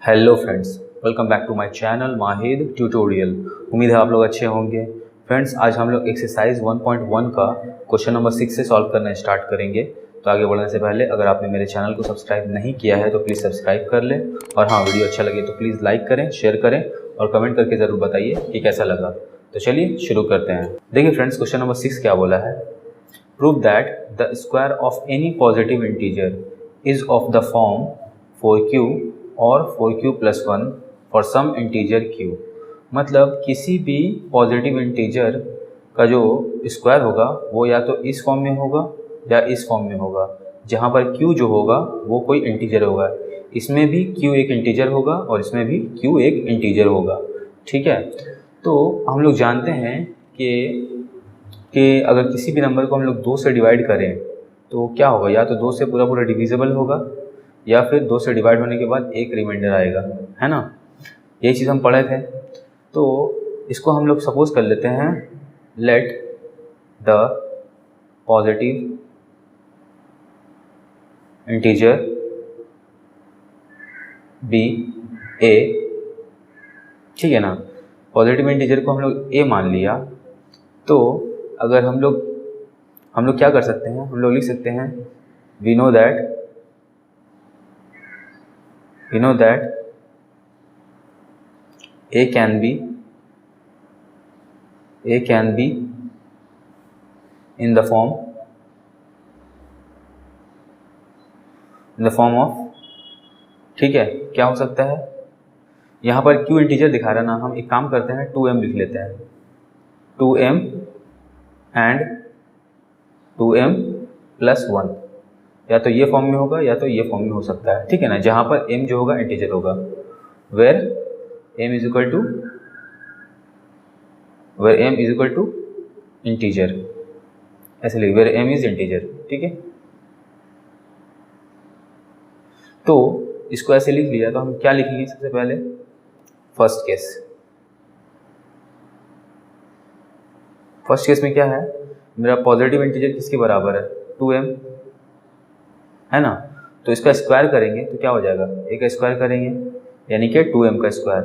Hello friends, welcome back to my channel Mahid tutorial. उम्मीद है आप लोग अच्छे होंगे। फ्रेंड्स, आज हम लोग एक्सरसाइज 1.1 का क्वेश्चन नंबर 6 से सॉल्व करना स्टार्ट करेंगे। तो आगे बढ़ने से पहले अगर आपने मेरे चैनल को सब्सक्राइब नहीं किया है तो प्लीज़ सब्सक्राइब कर लें, और हाँ, वीडियो अच्छा लगे तो प्लीज़ लाइक करें, शेयर करें और कमेंट करके ज़रूर बताइए कि कैसा लगा। तो चलिए शुरू करते हैं। देखिए फ्रेंड्स, क्वेश्चन नंबर 6 क्या बोला है। Prove that the square of any positive integer is of the form 4q और 4q + 1 for some integer q। मतलब किसी भी पॉजिटिव इंटीजर का जो स्क्वायर होगा वो या तो इस फॉर्म में होगा या इस फॉर्म में होगा, जहाँ पर q जो होगा वो कोई इंटीजर होगा। इसमें भी q एक इंटीजर होगा और इसमें भी q एक इंटीजर होगा। ठीक है, तो हम लोग जानते हैं कि अगर किसी भी नंबर को हम लोग 2 से डिवाइड करें तो क्या होगा, या तो 2 से पूरा पूरा डिविजिबल होगा या फिर 2 से डिवाइड होने के बाद एक रिमाइंडर आएगा, है ना। यही चीज़ हम पढ़े थे। तो इसको हम लोग सपोज कर लेते हैं, let the positive integer be a. ठीक है ना, पॉजिटिव इंटीजर को हम लोग ए मान लिया। तो अगर हम लोग क्या कर सकते हैं, हम लोग लिख सकते हैं we know that a can be in the form of, ठीक है, क्या हो सकता है। यहाँ पर q इंटीजर दिखा रहा है ना, हम एक काम करते हैं 2m लिख लेते हैं। 2m and 2m + 1, या तो ये फॉर्म में होगा या तो ये फॉर्म में हो सकता है। ठीक है ना, जहाँ पर m जो होगा इंटीजर होगा, where m is equal to integer, ऐसे लिख, वेयर m इज इंटीजर। ठीक है, तो इसको ऐसे लिख लिया तो हम क्या लिखेंगे सबसे पहले, फर्स्ट केस में क्या है, मेरा पॉजिटिव इंटीजर किसके बराबर है, 2m, है ना। तो इसका स्क्वायर करेंगे तो क्या हो जाएगा, a का स्क्वायर करेंगे यानी कि 2m का स्क्वायर।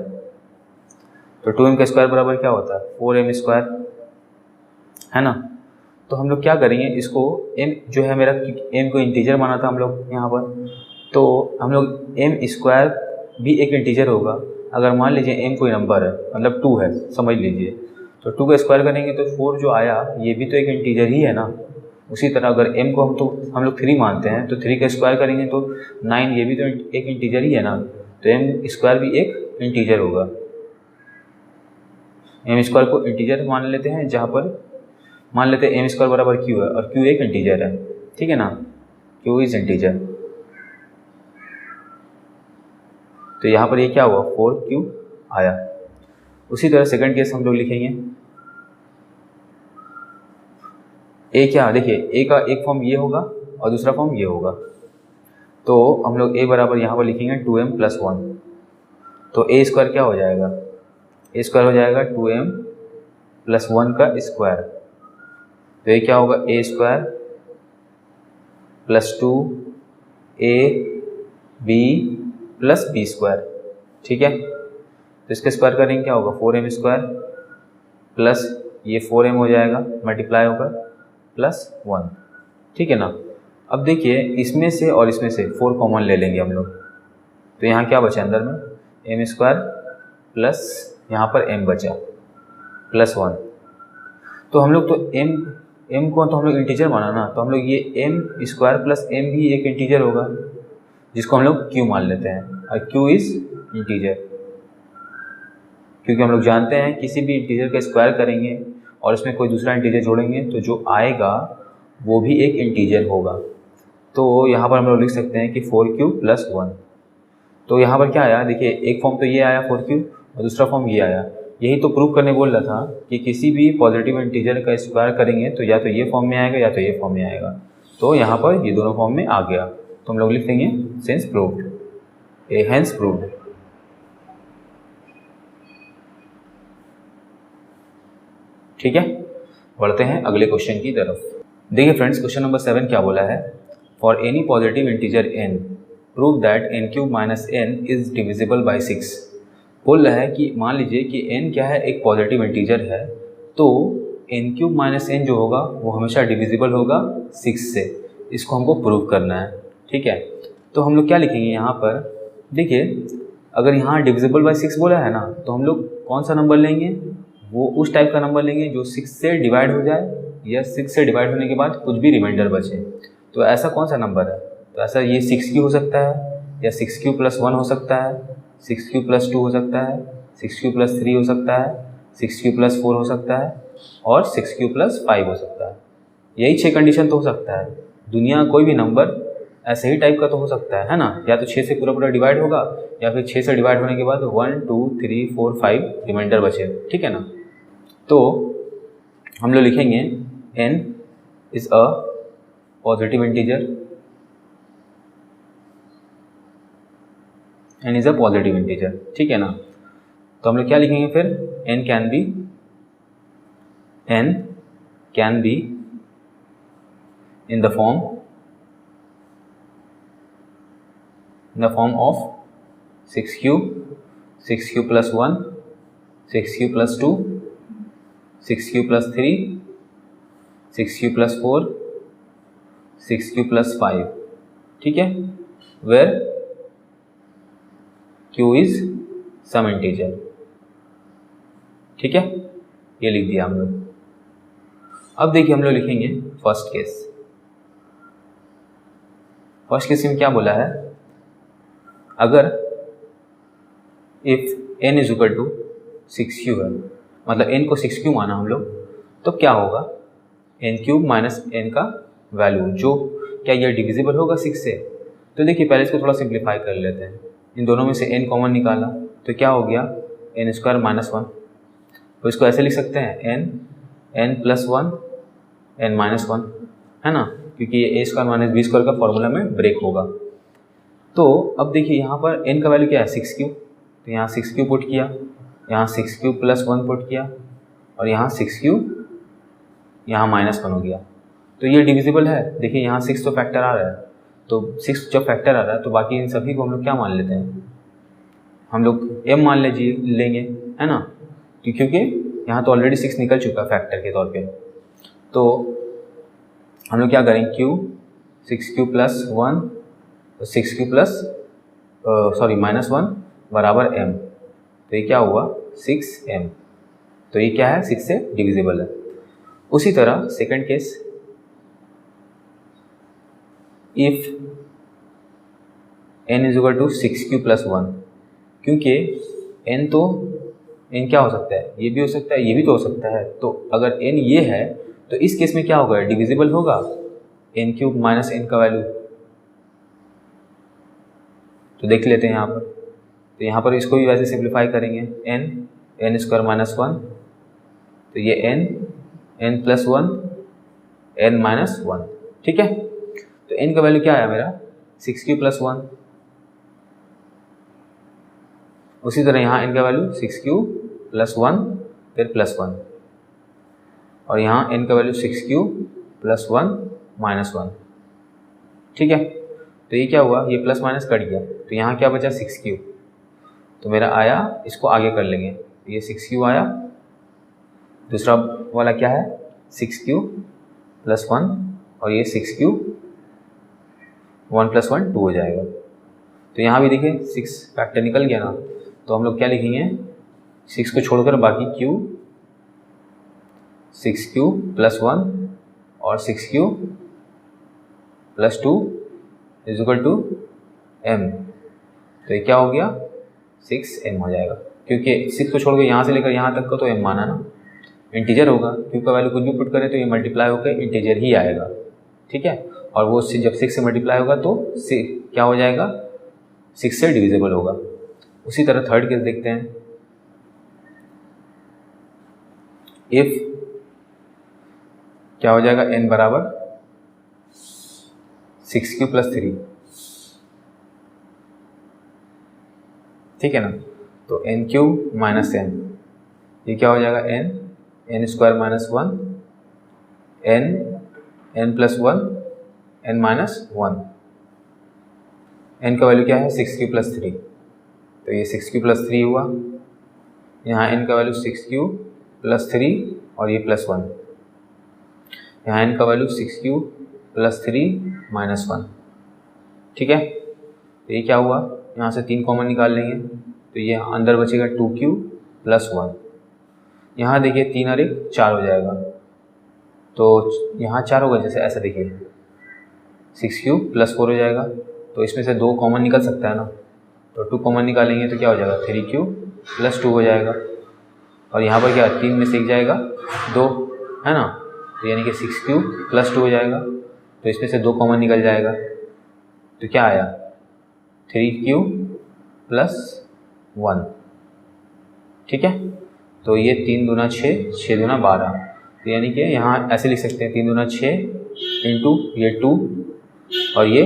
तो 2m का स्क्वायर बराबर क्या होता है, 4m स्क्वायर, है ना। तो हम लोग क्या करेंगे, इसको m जो है मेरा, m को इंटीजर माना था हम लोग यहाँ पर, तो हम लोग m स्क्वायर भी एक इंटीजर होगा। अगर मान लीजिए m कोई नंबर है, मतलब 2 है, समझ लीजिए, तो 2 का स्क्वायर करेंगे तो 4 जो आया ये भी तो एक इंटीजर ही है ना। उसी तरह अगर m को हम लोग 3 मानते हैं तो 3 का स्क्वायर करेंगे तो 9, ये भी तो एक इंटीजर ही है ना। तो m स्क्वायर भी एक इंटीजर होगा। m स्क्वायर को इंटीजर मान लेते हैं, जहाँ पर मान लेते हैं m स्क्वायर बराबर q है और q एक इंटीजर है। ठीक है ना, q इज इंटीजर। तो यहाँ पर ये क्या हुआ, 4q आया। उसी तरह सेकंड केस हम लोग लिखेंगे, a क्या, देखिए a का एक फॉर्म ये होगा और दूसरा फॉर्म ये होगा। तो हम लोग a बराबर यहाँ पर लिखेंगे 2m + 1। तो a स्क्वायर क्या हो जाएगा, a स्क्वायर हो जाएगा 2m + 1 का स्क्वायर। तो ये क्या होगा, a square + 2ab + b square. ठीक है, तो इसका स्क्वायर करेंगे क्या होगा, 4m स्क्वायर प्लस ये 4m हो जाएगा, मल्टीप्लाई होगा +1। ठीक है ना। अब देखिए इसमें से और इसमें से 4 कॉमन ले लेंगे हम लोग, तो यहाँ क्या बचा अंदर में, m स्क्वायर प्लस यहाँ पर m बचा +1। तो हम लोग तो m को तो हम लोग इंटीजर माना ना, तो हम लोग ये m स्क्वायर + m भी एक इंटीजर होगा, जिसको हम लोग q मान लेते हैं, और q इज इंटीजर। क्योंकि हम लोग जानते हैं किसी भी इंटीजर का स्क्वायर करेंगे और उसमें कोई दूसरा इंटीजर जोड़ेंगे तो जो आएगा वो भी एक इंटीजर होगा। तो यहाँ पर हम लोग लिख सकते हैं कि 4q + 1। तो यहाँ पर क्या आया, देखिए एक फॉर्म तो ये आया 4q और दूसरा फॉर्म ये आया। यही तो प्रूव करने बोल रहा था कि किसी भी पॉजिटिव इंटीजर का स्क्वायर करेंगे तो या तो ये फॉर्म में आएगा या तो ये फॉर्म में आएगा। तो यहाँ पर ये दोनों फॉर्म में आ गया, तो हम लोग लिख देंगे सेंस प्रूव्ड, हेंस प्रूव्ड। ठीक है, बढ़ते हैं अगले क्वेश्चन की तरफ। देखिए फ्रेंड्स, क्वेश्चन नंबर 7 क्या बोला है, for any positive integer n prove that n cube minus n is divisible by 6। बोल रहा है कि मान लीजिए कि n क्या है, एक पॉजिटिव इंटीजर है, तो एन क्यूब माइनस एन जो होगा वो हमेशा डिविजिबल होगा 6 से। इसको हमको प्रूव करना है, ठीक है। तो हम लोग क्या लिखेंगे यहाँ पर, देखिए अगर यहाँ डिविजिबल बाई 6 बोला है ना, तो हम लोग कौन सा नंबर लेंगे, वो उस टाइप का नंबर लेंगे जो 6 से डिवाइड हो जाए या 6 से डिवाइड होने के बाद कुछ भी रिमाइंडर बचे। तो ऐसा कौन सा नंबर है, तो ऐसा ये 6 क्यू हो सकता है, या 6 क्यू प्लस 1 हो सकता है, 6 क्यू प्लस 2 हो सकता है, 6 क्यू प्लस 3 हो सकता है, 6 क्यू प्लस 4 हो सकता है, और 6 क्यू प्लस 5 हो सकता है। यही 6 कंडीशन तो हो सकता है। दुनिया कोई भी नंबर ऐसे ही टाइप का तो हो सकता है ना, या तो 6 से पूरा पूरा डिवाइड होगा, या फिर 6 से डिवाइड होने के बाद 1 2 3 4 5 रिमाइंडर बचे, ठीक है ना। तो हम लोग लिखेंगे n is a positive integer, n is a positive integer, ठीक है ना। तो हम लोग क्या लिखेंगे फिर, n can be in the form of 6q plus 1, 6q plus 2, 6q plus 3, 6q plus 4, 6q plus 5, ठीक है, where q is some integer, ठीक है, ये लिख दिया हम लोग। अब देखिए हम लोग लिखेंगे फर्स्ट केस। फर्स्ट केस में क्या बोला है, अगर if n is equal to 6q है, मतलब n को 6q माना हम लोग, तो क्या होगा, n क्यूब माइनस n का वैल्यू, जो क्या ये डिविजिबल होगा 6 से। तो देखिए पहले इसको थोड़ा सिंप्लीफाई कर लेते हैं। इन दोनों में से n कॉमन निकाला तो क्या हो गया, n स्क्वायर माइनस 1। तो इसको ऐसे लिख सकते हैं n प्लस 1 n माइनस 1, है ना, क्योंकि ये a square minus b square का फॉर्मूला में ब्रेक होगा। तो अब देखिए यहाँ पर n का वैल्यू क्या है, 6q, तो यहाँ 6q पुट किया, यहाँ 6q प्लस 1 पुट किया, और यहाँ 6q यहाँ माइनस 1 हो गया। तो ये डिविजिबल है। देखिए यहाँ 6 तो फैक्टर आ रहा है, तो 6 जब फैक्टर आ रहा है तो बाकी इन सभी को हम लोग क्या मान लेते हैं, हम लोग m मान लेंगे, है ना, क्योंकि यहाँ तो ऑलरेडी 6 निकल चुका है फैक्टर के तौर पे। तो हम लोग क्या करें, q 6q plus 1, 6q plus minus 1 बराबर m, तो ये क्या हुआ 6m। तो ये क्या है, 6 से डिविजिबल है। उसी तरह second case, if n is equal to 6q plus 1, क्योंकि n तो n क्या हो सकता है, ये भी हो सकता है, ये भी तो हो सकता है। तो अगर n ये है तो इस केस में क्या होगा, डिविजिबल होगा n क्यूब माइनस n का वैल्यू। तो देख लेते हैं यहाँ पर, तो यहाँ पर इसको भी वैसे सिंप्लीफाई करेंगे, n स्क्वायर माइनस 1, तो ये n प्लस 1 n माइनस 1, ठीक है। तो n का वैल्यू क्या आया मेरा, 6q प्लस 1। उसी तरह यहाँ n का वैल्यू 6q प्लस 1 फिर प्लस 1, और यहाँ n का वैल्यू 6q प्लस 1 माइनस 1, ठीक है। तो ये क्या हुआ, ये प्लस माइनस कट गया, तो यहाँ क्या बचा 6q, तो मेरा आया, इसको आगे कर लेंगे, ये 6q आया, दूसरा वाला क्या है 6q प्लस 1, और ये 6q 1 प्लस 1 2 हो जाएगा। तो यहाँ भी देखिए 6 फैक्टर निकल गया ना, तो हम लोग क्या लिखेंगे, 6 को छोड़कर बाकी q, 6q प्लस 1 और 6q plus 2 is equal to m। तो ये क्या हो गया 6m हो जाएगा, क्योंकि 6 को छोड़ के यहाँ से लेकर यहाँ तक का तो m माना ना, इंटीजर होगा, q का वैल्यू कुछ भी पुट करें तो ये मल्टीप्लाई होकर इंटीजर ही आएगा, ठीक है। और वो जब 6 से मल्टीप्लाई होगा तो क्या हो जाएगा, 6 से डिविजिबल होगा। उसी तरह थर्ड केस देखते हैं, इफ क्या हो जाएगा, n बराबर 6q प्लस 3, ठीक है ना। तो n क्यूब माइनस n, ये क्या हो जाएगा, n square minus 1 n plus 1 n minus 1, n का वैल्यू क्या है 6q+3, तो ये 6q+3 हुआ। यहाँ n का वैल्यू 6q+3 और ये +1, यहाँ n का वैल्यू 6q+3 -1, ठीक है। तो ये क्या हुआ, यहाँ से 3 कॉमन निकाल लेंगे तो ये अंदर बचेगा 2q+1। यहाँ देखिए 3 और 1 4 हो जाएगा, तो यहाँ 4 होगा, जैसे ऐसा देखिए 6q+4 हो जाएगा, तो इसमें से 2 कॉमन निकल सकता है ना, तो 2 कॉमन निकालेंगे तो क्या हो जाएगा 3q+2 हो जाएगा। और यहाँ पर क्या 3 में से 1 जाएगा 2, है ना, तो यानी कि 6q+2 हो जाएगा। तो इसमें से 2 कॉमन निकल जाएगा तो क्या आया 3q+1, ठीक है। तो ये 3 दूना 6, 6 दूना 12, तो यानी कि यहाँ ऐसे लिख सकते हैं 3 दूना 6 इंटू ये 2 और ये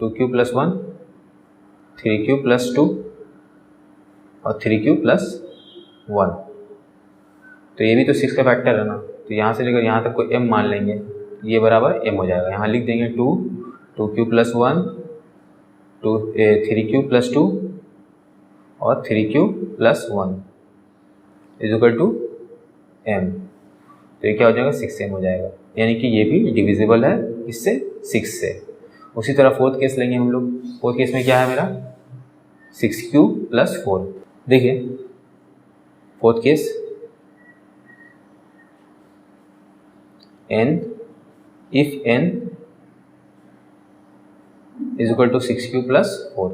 2q+1, 3q+2 और 3q+1। तो ये भी तो 6 का फैक्टर है ना, तो यहाँ से लेकर यहाँ तक को m मान लेंगे, ये बराबर m हो जाएगा। यहाँ लिख देंगे 2q+1, 3q+2 और 3q+1 is equal to m, तो ये क्या हो जाएगा 6m हो जाएगा, यानी कि ये भी डिविजिबल है इससे 6 से। उसी तरह फोर्थ केस लेंगे हम लोग। फोर्थ केस में क्या है मेरा 6q+4। देखिए fourth case n if n is equal to 6q+4,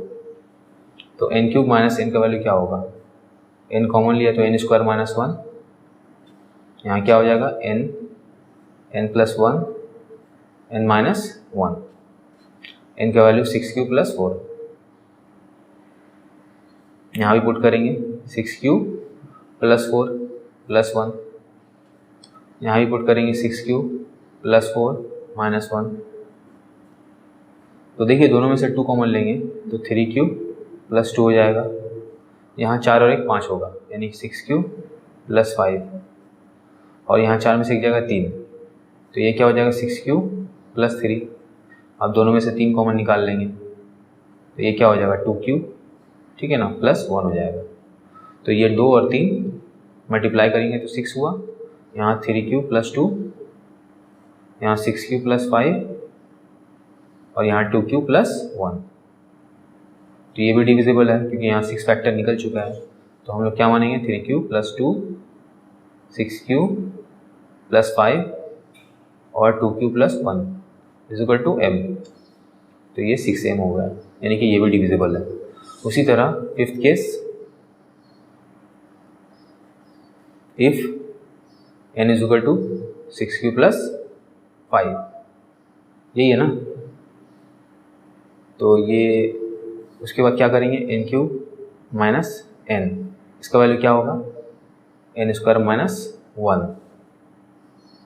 तो n³ माइनस n का वैल्यू क्या होगा, n कॉमन लिया तो n² -1, यहाँ क्या हो जाएगा n+1 n -1, n का वैल्यू 6q+4, यहाँ भी पुट करेंगे 6q+4 +1, यहाँ भी पुट करेंगे 6q+4 -1। तो देखिए दोनों में से 2 कॉमन लेंगे तो 3q+2 हो जाएगा, यहाँ 4 और 1 5 होगा, यानी 6q+5, और यहाँ 4 में से 1 जाएगा 3, तो ये क्या हो जाएगा 6q+3। अब दोनों में से 3 कॉमन निकाल लेंगे तो ये क्या हो जाएगा 2q, ठीक है ना, +1 हो जाएगा। तो ये 2 और 3 मल्टीप्लाई करेंगे तो 6 हुआ, यहाँ 3q+2, यहाँ 6q+5 और यहाँ 2q+1, तो ये भी डिविजिबल है क्योंकि यहाँ 6 फैक्टर निकल चुका है। तो हम लोग क्या मानेंगे 3q+2, 6q+5 और 2q+1 is equal to m, तो ये 6m हो गया, यानी कि ये भी डिविजिबल है। उसी तरह fifth case if n is equal to 6q+5, यही है ना, तो ये उसके बाद क्या करेंगे n³ माइनस n, इसका वैल्यू क्या होगा n² -1,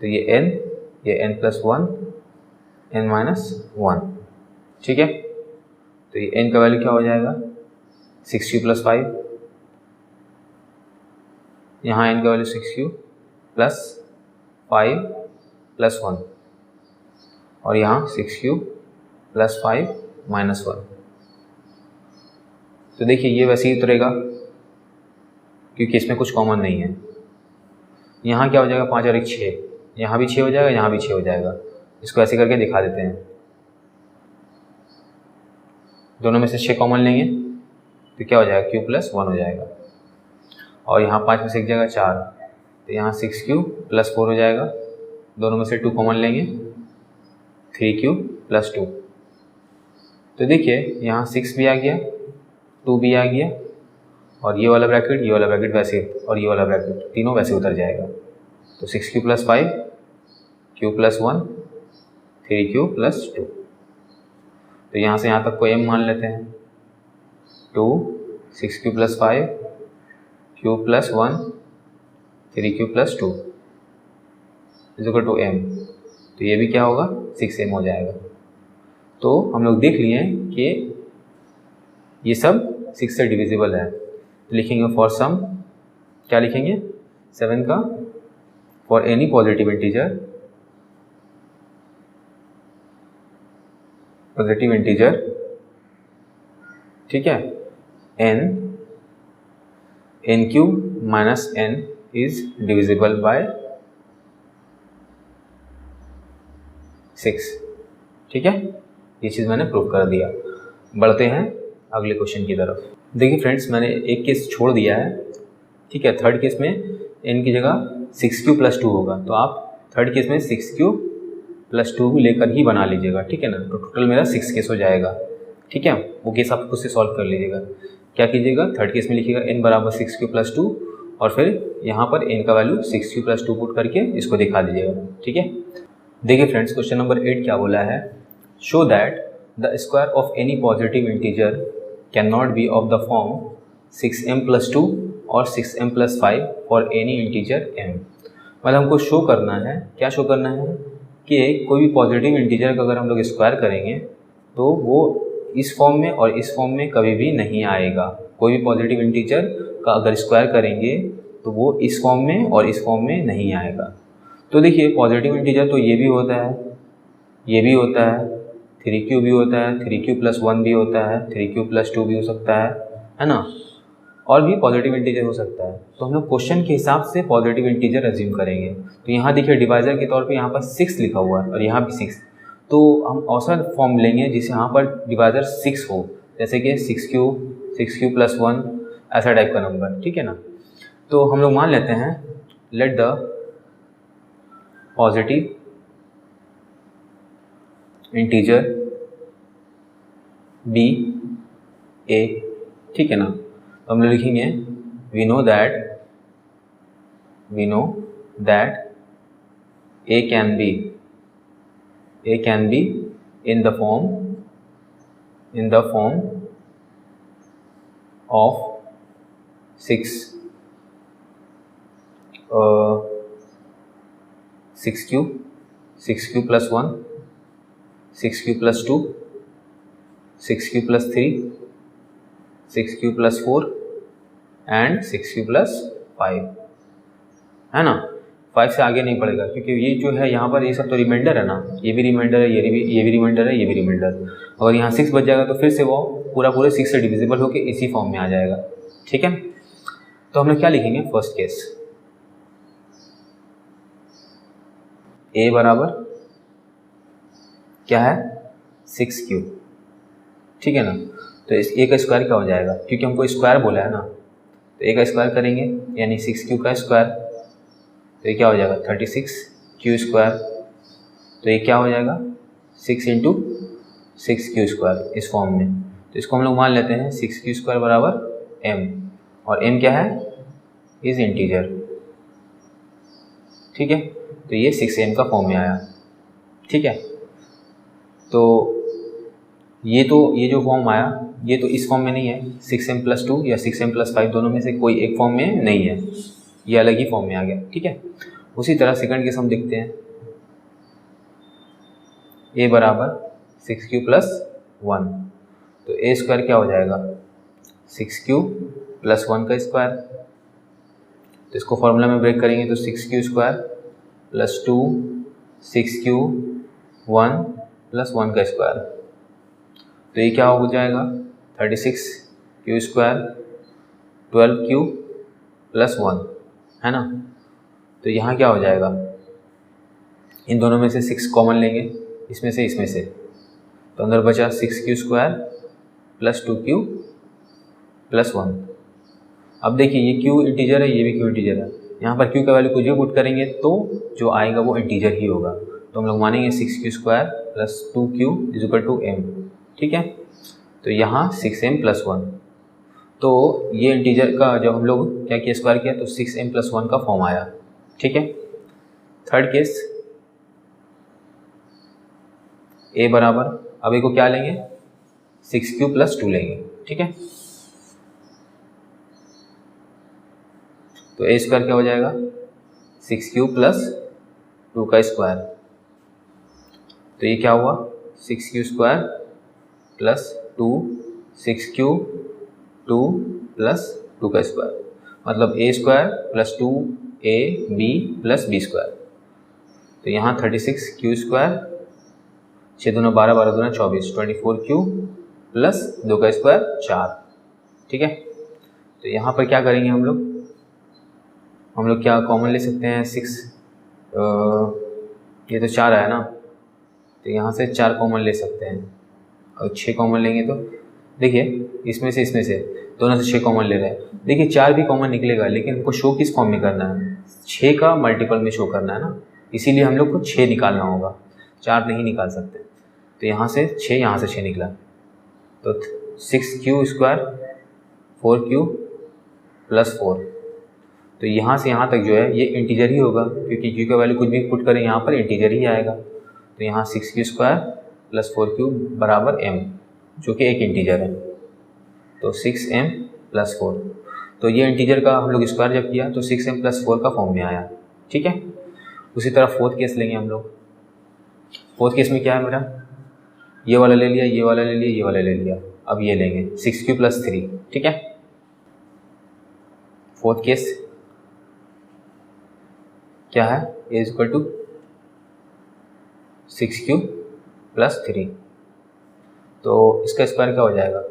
तो ये n, ये n+1 n -1, ठीक है। तो ये n का वैल्यू क्या हो जाएगा 6q+5, यहाँ n का वैल्यू 6q+5 +1 और यहाँ 6q+5 -1। तो देखिए ये वैसे ही उतरेगा क्योंकि इसमें कुछ कॉमन नहीं है। यहाँ क्या हो जाएगा 5 और 1 6, यहाँ भी 6 हो जाएगा, यहाँ भी 6 हो जाएगा। इसको ऐसे करके दिखा देते हैं, दोनों में से 6 कॉमन लेंगे तो क्या हो जाएगा q+1 हो जाएगा, और यहाँ 5 में से 1 जाएगा 4, तो यहाँ 6q+4 हो जाएगा। दोनों में से 2 कॉमन लेंगे 3q+2, तो देखिए यहाँ 6 भी आ गया, 2 भी आ गया, और ये वाला ब्रैकेट, ये वाला ब्रैकेट वैसे, और ये वाला ब्रैकेट तीनों वैसे उतर जाएगा। तो 6q+5, q+1, 3q+2, तो यहाँ से यहाँ तक को m मान लेते हैं, 2 6q+5 q+1 3q+2 is equal to m, तो ये भी क्या होगा 6m हो जाएगा। तो हम लोग देख लिए कि ये सब 6 से डिविजिबल है। तो लिखेंगे फॉर सम, क्या लिखेंगे 7 का, फॉर एनी पॉजिटिव इंटीजर ठीक है, n cube minus n is divisible by 6। ठीक है, ये चीज़ मैंने प्रूव कर दिया। बढ़ते हैं अगले क्वेश्चन की तरफ। देखिए फ्रेंड्स, मैंने एक केस छोड़ दिया है। ठीक है, थर्ड केस में n की जगह 6q + 2 होगा, तो आप थर्ड केस में 6q + 2 लेकर ही बना लीजिएगा। ठीक है ना, तो टोटल मेरा 6 केस हो जाएगा। ठीक है, वो केस आप खुद से सॉल्व कर लीजिएगा। क्या कीजिएगा, थर्ड केस में लिखिएगा n बराबर 6q + 2 और फिर यहाँ पर n का वैल्यू 6q + 2 पुट करके इसको दिखा दीजिएगा। ठीक है, देखिए फ्रेंड्स, क्वेश्चन नंबर 8 क्या बोला है, show that the square of any positive integer can not be of the form 6m + 2 और 6m + 5 for any integer m। मतलब हमको शो करना है, क्या शो करना है कि कोई भी पॉजिटिव इंटीजर का अगर हम लोग स्क्वायर करेंगे तो वो इस फॉर्म में और इस फॉर्म में कभी भी नहीं आएगा। कोई भी पॉजिटिव इंटीजर का अगर स्क्वायर करेंगे तो वो इस फॉर्म में और इस फॉर्म में नहीं आएगा। तो देखिए, पॉजिटिव इंटीजर तो ये भी होता है, ये भी होता है, 3q भी होता है, 3q + 1 भी होता है, 3q + 2 भी हो सकता है ना, और भी पॉजिटिव इंटीजर हो सकता है। तो हम लोग क्वेश्चन के हिसाब से पॉजिटिव इंटीजर अज्यूम करेंगे। तो यहाँ देखिए, डिवाइजर के तौर पे यहाँ पर 6 लिखा हुआ है और यहाँ भी 6, तो हम ऐसा फॉर्म लेंगे जिसे यहाँ पर डिवाइजर 6 हो, जैसे कि 6q + 1 ऐसा टाइप का नंबर। ठीक है ना, तो हम लोग मान लेते हैं let the positive integer be a. ठीक है ना, तो हम लोग लिखेंगे we know that a can be in the form of 6q + 1, 6q + 2, 6q + 3, 6q + 4 and 6q + 5, है ना। 5 से आगे नहीं पड़ेगा क्योंकि ये जो है यहाँ पर ये सब तो रिमाइंडर है ना, ये भी रिमाइंडर है, ये भी रिमाइंडर है, ये भी रिमाइंडर। अगर यहाँ 6 बच जाएगा तो फिर से वो पूरे 6 से डिविजिबल होकर इसी फॉर्म में आ जाएगा। ठीक है, तो हम लोग क्या लिखेंगे, फर्स्ट केस a बराबर क्या है 6q। ठीक है ना, तो इस a का स्क्वायर क्या हो जाएगा, क्योंकि हमको स्क्वायर बोला है ना, तो a का स्क्वायर करेंगे यानी 6q का स्क्वायर, तो ये क्या हो जाएगा 36q²। तो ये क्या हो जाएगा 6 × 6q² इस फॉर्म में। तो इसको हम लोग मान लेते हैं 6q² बराबर m, और m क्या है, इज इंटीजर। ठीक है, तो ये 6m का फॉर्म में आया। ठीक है, तो ये जो फॉर्म आया ये तो इस फॉर्म में नहीं है, 6m + 2 या 6m + 5 दोनों में से कोई एक फॉर्म में नहीं है, ये अलग ही फॉर्म में आ गया। ठीक है, उसी तरह सेकंड केस हम देखते हैं, a बराबर 6q + 1, तो a² क्या हो जाएगा 6q + 1 का स्क्वायर। तो इसको फॉर्मूला में ब्रेक करेंगे तो 6q² + 2 6q 1 + 1 का स्क्वायर, तो ये क्या हो जाएगा 36q² 12q + 1, है ना। तो यहाँ क्या हो जाएगा, इन दोनों में से 6 कॉमन लेंगे, इसमें से, तो अंदर बचा 6q² + 2q + 1। अब देखिए ये q इंटीजर है, ये भी q इंटीजर है, यहाँ पर q का वैल्यू कुछ भी पुट करेंगे तो जो आएगा वो इंटीजर ही होगा। तो हम लोग मानेंगे 6q² + 2q = m। ठीक है, तो यहाँ 6m + 1, तो ये इंटीजर का जब हम लोग क्या किया, स्क्वायर किया, तो 6m + 1 का फॉर्म आया। ठीक है, थर्ड केस a बराबर, अब a को क्या लेंगे 6q + 2 लेंगे। ठीक है, तो a² क्या हो जाएगा 6q + 2 का स्क्वायर, तो ये क्या हुआ 6q² + 2 6q 2 + 2 का स्क्वायर, मतलब a² + 2ab + b²। तो यहाँ 36q², 6 दूना 12, 12 दूना 24, 24q प्लस 2 का स्क्वायर 4। ठीक है, तो यहाँ पर क्या करेंगे हम लोग क्या कॉमन ले सकते हैं 6, ये तो 4 आया ना, तो यहाँ से 4 कॉमन ले सकते हैं और 6 कॉमन लेंगे तो देखिए इसमें से दोनों से 6 कॉमन ले रहे हैं। देखिए 4 भी कॉमन निकलेगा, लेकिन हमको शो किस फॉर्म में करना है, 6 का मल्टीपल में शो करना है ना, इसीलिए हम लोग को 6 निकालना होगा, 4 नहीं निकाल सकते। तो यहाँ से 6, यहाँ से 6 निकला, तो 6q स्क्वायर 4q प्लस 4। तो यहाँ से यहाँ तक जो है ये इंटीजर ही होगा, क्योंकि q का वैल्यू कुछ भी पुट करें यहाँ पर इंटीजर ही आएगा। तो यहाँ 6q स्क्वायर प्लस 4q बराबर m, जो कि एक इंटीजर है, तो 6m प्लस 4। तो ये इंटीजर का हम लोग स्क्वायर जब किया तो 6m प्लस 4 का फॉर्म में आया। ठीक है, उसी तरह फोर्थ केस लेंगे हम लोग। फोर्थ केस में क्या है मेरा, ये वाला ले लिया, ये वाला ले लिया, ये वाला ले लिया, अब ये लेंगे 6q प्लस 3। ठीक है, फोर्थ केस क्या है, a is equal to 6q plus 3, तो इसका स्क्वायर क्या हो जाएगा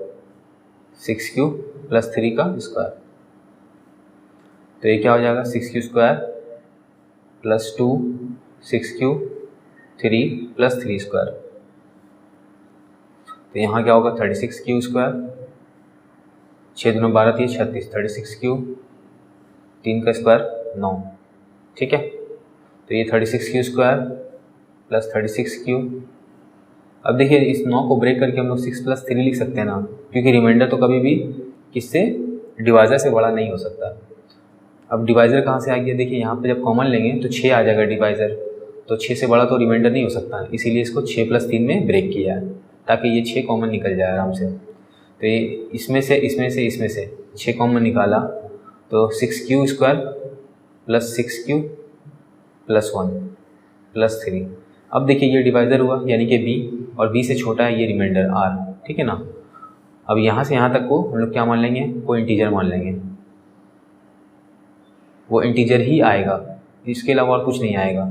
6q प्लस 3 का स्क्वायर, तो ये क्या हो जाएगा 6q square plus 2 6q 3 plus 3 square. तो यहाँ क्या होगा 36q स्क्वायर, 6 दूना 12 थी 36, 36q 3 का स्क्वायर 9। ठीक है, तो ये 36q स्क्वायर प्लस 36q। अब देखिए इस 9 को ब्रेक करके हम लोग 6 प्लस 3 लिख सकते हैं ना, क्योंकि रिमाइंडर तो कभी भी किससे डिवाइज़र से बड़ा नहीं हो सकता। अब डिवाइज़र कहाँ से आ गया, देखिए यहाँ पे जब कॉमन लेंगे तो 6 आ जाएगा डिवाइज़र, तो 6 से बड़ा तो रिमाइंडर नहीं हो सकता, इसीलिए इसको 6 प्लस 3 में ब्रेक किया है ताकि ये 6 कॉमन निकल जाए आराम से। तो ये इसमें से 6 कॉमन निकाला, तो 6q square plus 6q plus 1 plus 3। अब देखिए ये डिवाइज़र हुआ यानी कि b, और b से छोटा है ये रिमाइंडर r। ठीक है ना, अब यहाँ से यहाँ तक को हम लोग क्या मान लेंगे, कोई इंटीजर मान लेंगे, वो इंटीजर ही आएगा, इसके अलावा और कुछ नहीं आएगा।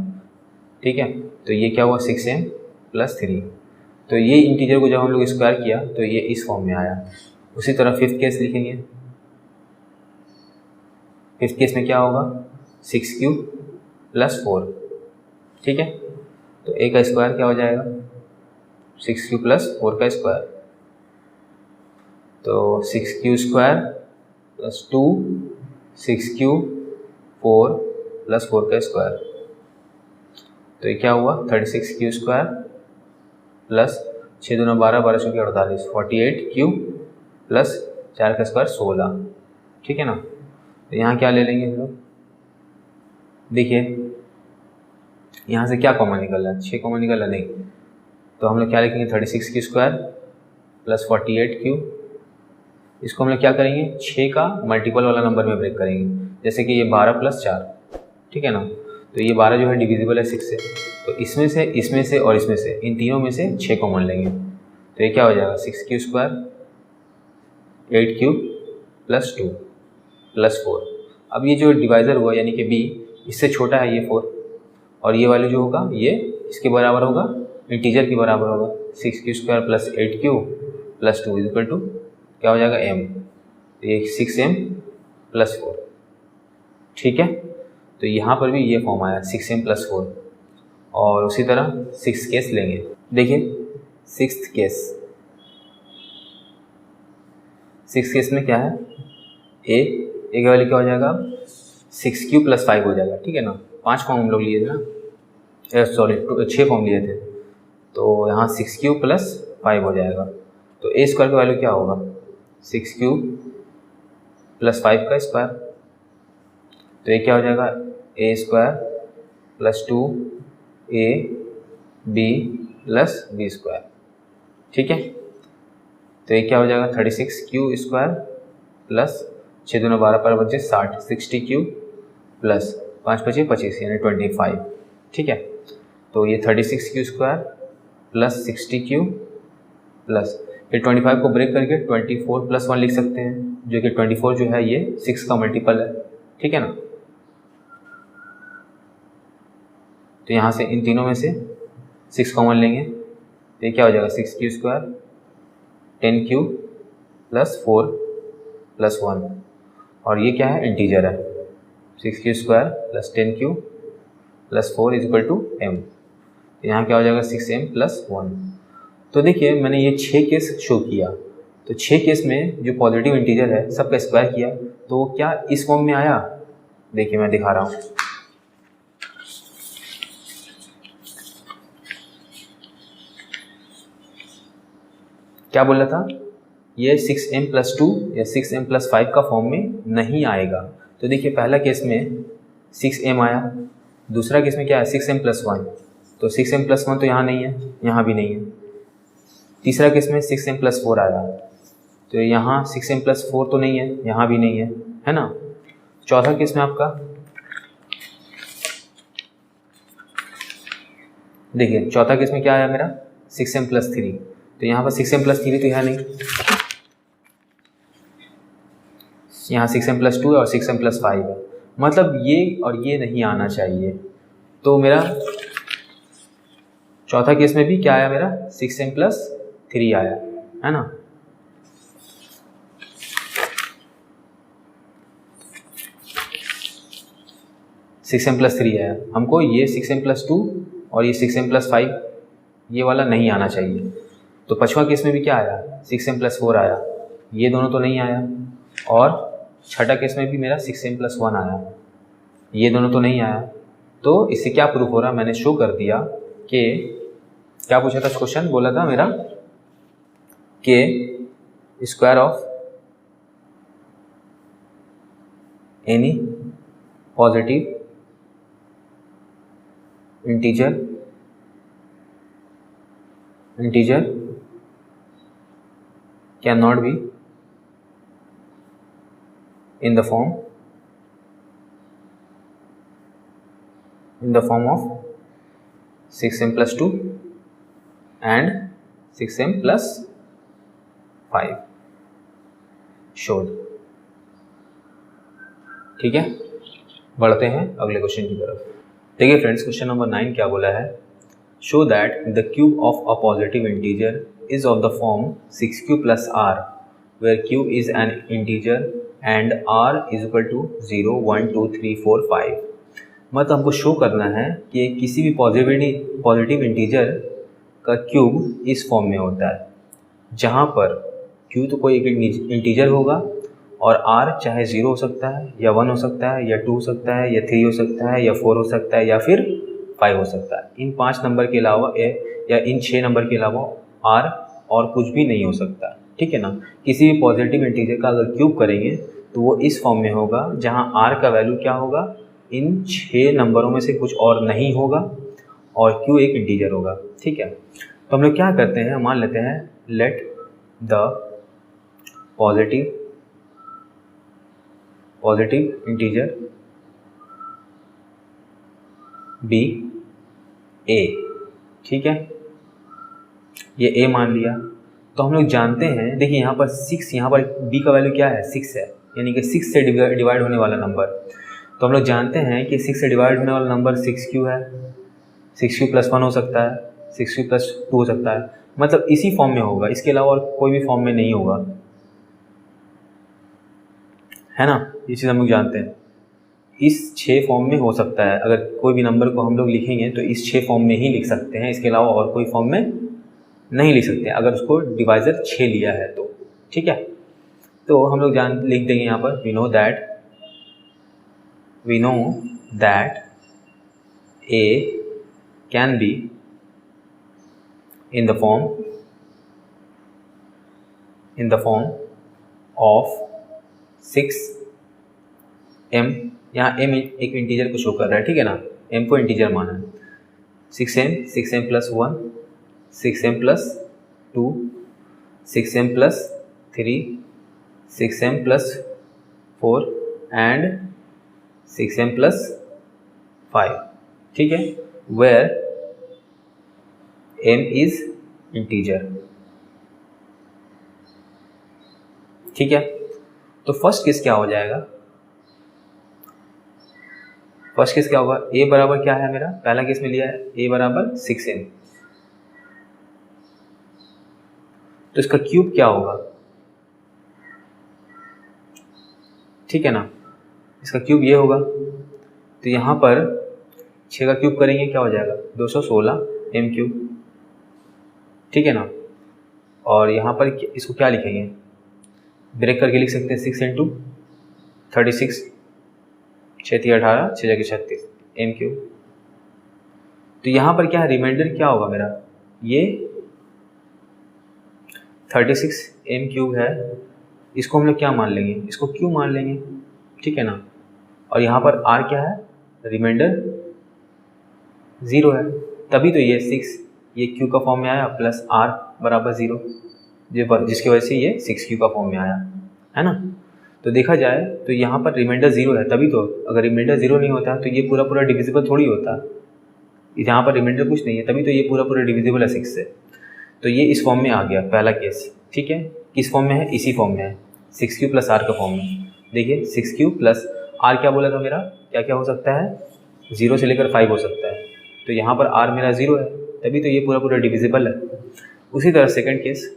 ठीक है, तो ये क्या हुआ 6m प्लस 3, तो ये इंटीजर को जब हम लोग स्क्वायर किया तो ये इस फॉर्म में आया। उसी तरह फिफ्थ केस लिखेंगे, फिफ्थ केस में क्या होगा 6q प्लस 4। ठीक है, तो a का स्क्वायर क्या हो जाएगा 6q प्लस 4 का स्क्वायर, तो 6q square plus 2 6q 4 plus 4 का स्क्वायर, तो ये क्या हुआ 36q स्क्वायर प्लस 6 दूना 12 12 चौके 48 48q प्लस 4 का स्क्वायर 16। ठीक है ना, तो यहाँ क्या ले लेंगे हम लोग, देखिए यहाँ से क्या कॉमन निकल रहा है 6 कॉमन निकल रहा नहीं, तो हम लोग क्या लिखेंगे 36q स्क्वायर प्लस 48q। इसको हम लोग क्या करेंगे 6 का मल्टीपल वाला नंबर में ब्रेक करेंगे, जैसे कि ये 12 प्लस 4। ठीक है ना, तो ये 12 जो है डिविजिबल है 6 से, तो इसमें से और इसमें से इन तीनों में से 6 कॉमन लेंगे, तो ये क्या हो जाएगा 6q square 8q plus 2 plus 4। अब ये जो डिवाइज़र हुआ यानी कि b, इससे छोटा है ये 4, और ये वाली जो होगा ये इसके बराबर होगा, इंटीजर के बराबर होगा 6q square plus 8q plus 2 is equal to क्या हो जाएगा m, तो ये 6m प्लस 4। ठीक है, तो यहाँ पर भी ये फॉर्म आया 6m प्लस 4। और उसी तरह 6th केस लेंगे, देखिए 6th केस में क्या है a का वैल्यू क्या हो जाएगा 6q प्लस 5 हो जाएगा। ठीक है ना, 5 फॉर्म हम लोग लिए थे ना, सॉरी 6 फॉर्म लिए थे, तो यहाँ 6q प्लस 5 हो जाएगा, तो a स्क्वायर का वैल्यू क्या होगा 6q प्लस 5 का स्क्वायर, तो ये क्या हो जाएगा a square plus 2ab plus b square. ठीक है, तो ये क्या हो जाएगा 36q स्क्वायर प्लस 6 दूना 12 पर बचे 60 60q प्लस 5 बचे 25 यानी 25। ठीक है, तो ये 36q square plus 60q plus फिर 25 को ब्रेक करके 24 प्लस 1 लिख सकते हैं, जो कि 24 जो है ये 6 का मल्टीपल है। ठीक है ना, तो यहाँ से इन तीनों में से 6 कॉमन लेंगे, तो ये क्या हो जाएगा 6q square 10 cube plus 4 plus 1, और ये क्या है, इंटीजर है, 6 q plus 10 q plus 4 is equal to m। यहाँ क्या हो जाएगा, 6m प्लस 1। तो देखिए मैंने ये 6 केस शो किया, तो 6 केस में जो पॉजिटिव इंटीजर है सबका स्क्वायर किया तो वो क्या इस फॉर्म में आया। देखिए मैं दिखा रहा हूँ, क्या बोल रहा था, ये 6m प्लस 2 या 6m प्लस 5 का फॉर्म में नहीं आएगा। तो देखिए पहला केस में 6m आया, दूसरा केस में क्या है, 6m प्लस 1, तो 6m प्लस 1 तो यहाँ नहीं है, यहाँ भी नहीं है। तीसरा केस में 6m प्लस 4 आया, तो यहाँ 6m प्लस 4 तो नहीं है, यहाँ भी नहीं है ना। चौथा केस में आपका देखिए, चौथा केस में क्या आया मेरा, 6m प्लस 3, तो यहाँ पर 6m प्लस 3 तो यहाँ नहीं, यहाँ 6m प्लस 2 और 6m प्लस 5 है, मतलब ये और ये नहीं आना चाहिए। तो मेरा चौथा केस में भी क्या आया, मेरा 6m प्लस 3 आया, है ना। सिक्स एम प्लस 3 आया, हमको ये 6m प्लस 2 और ये 6m प्लस 5 ये वाला नहीं आना चाहिए। तो पांचवा केस में भी क्या आया, 6m प्लस 4 आया, ये दोनों तो नहीं आया। और छठा केस में भी मेरा 6m प्लस 1 आया, ये दोनों तो नहीं आया। तो इससे क्या प्रूफ हो रहा, मैंने शो कर दिया कि क्या पूछा था क्वेश्चन, बोला था मेरा कि square of any positive integer can not be in the form of 6m plus 2 and 6m plus 5 showed। ठीक है, बढ़ते हैं अगले क्वेश्चन की तरफ। देखिए फ्रेंड्स, क्वेश्चन नंबर 9 क्या बोला है, show that the cube of a positive integer is of the form 6q plus r where q is an integer and r is equal to 0 1 2 3 4 5। मतलब हमको शो करना है कि किसी भी पॉजिटिव इंटीजर का क्यूब इस फॉर्म में होता है, जहाँ पर q तो कोई एक इंटीजर होगा और r चाहे 0 हो सकता है या 1 हो सकता है या 2 हो सकता है या 3 हो सकता है या 4 हो सकता है या फिर 5 हो सकता है। इन 5 नंबर के अलावा या इन 6 नंबर के अलावा r और कुछ भी नहीं हो सकता, ठीक है ना। किसी भी पॉजिटिव इंटीजर का अगर क्यूब करेंगे तो वो इस फॉर्म में होगा जहाँ r का वैल्यू क्या होगा, इन 6 नंबरों में से कुछ और नहीं होगा और q एक इंटीजर होगा, ठीक है। तो हम लोग क्या करते हैं, मान लेते हैं let the positive integer be a, ठीक है, ये a मान लिया। तो हम लोग जानते हैं, देखिए यहाँ पर 6, यहाँ पर b का वैल्यू क्या है, 6 है, यानी कि 6 से डिवाइड होने वाला नंबर। तो हम लोग जानते हैं कि 6 से डिवाइड होने वाला नंबर 6q है, 6q प्लस 1 हो सकता है, 6q प्लस 2 हो सकता है, मतलब इसी फॉर्म में होगा, इसके अलावा और कोई भी फॉर्म में नहीं होगा, है ना। ये चीज़ हम लोग जानते हैं, इस 6 फॉर्म में हो सकता है। अगर कोई भी नंबर को हम लोग लिखेंगे तो इस 6 फॉर्म में ही लिख सकते हैं, इसके अलावा और कोई फॉर्म में नहीं लिख सकते अगर उसको डिवाइज़र 6 लिया है तो, ठीक है। तो हम लोग लिख देंगे यहाँ पर, we know that a can be in the form of 6m, यहाँ m एक इंटीजर को शो कर रहा है, ठीक है ना, m को इंटीजर माना है, 6m plus 1, 6m plus 2, 6m plus 3, 6m plus 4 and 6m plus 5, ठीक है, वेयर m इज इंटीजर, ठीक है। तो फर्स्ट केस क्या हो जाएगा, फर्स्ट केस क्या होगा, a बराबर क्या है मेरा, पहला केस में लिया है a बराबर 6m, तो इसका क्यूब क्या होगा, ठीक है ना, इसका क्यूब ये होगा। तो यहाँ पर 6 का क्यूब करेंगे क्या हो जाएगा, 216 एम क्यूब, ठीक है ना। और यहाँ पर इसको क्या लिखेंगे, ब्रेक करके लिख सकते हैं 6 इंटू 36, 6 × 18, 6 × 36 एम क्यूब। तो यहाँ पर क्या है, रिमाइंडर क्या होगा मेरा, ये 36 एम क्यूब है, इसको हम लोग क्या मान लेंगे, इसको क्यू मान लेंगे, ठीक है ना। और यहाँ पर आर क्या है, रिमाइंडर 0 है, तभी तो ये 6 ये क्यू का फॉर्म में आया प्लस आर बराबर 0, जिसकी वजह से ये 6Q का फॉर्म में आया, है ना। तो देखा जाए तो यहाँ पर रिमाइंडर 0 है, तभी तो, अगर रिमाइंडर 0 नहीं होता तो ये पूरा पूरा डिविजिबल थोड़ी होता, यहाँ पर रिमाइंडर कुछ नहीं है, तभी तो ये पूरा पूरा डिविजिबल है 6 से। तो ये इस फॉर्म में आ गया पहला केस, ठीक है। किस फॉर्म में है, इसी फॉर्म में है, 6Q प्लस आर का फॉर्म में। देखिए 6Q प्लस आर क्या बोला था मेरा, क्या क्या हो सकता है, 0 से लेकर 5 हो सकता है। तो यहाँ पर आर मेरा 0 है, तभी तो ये पूरा पूरा डिविजिबल है। उसी तरह सेकंड केस,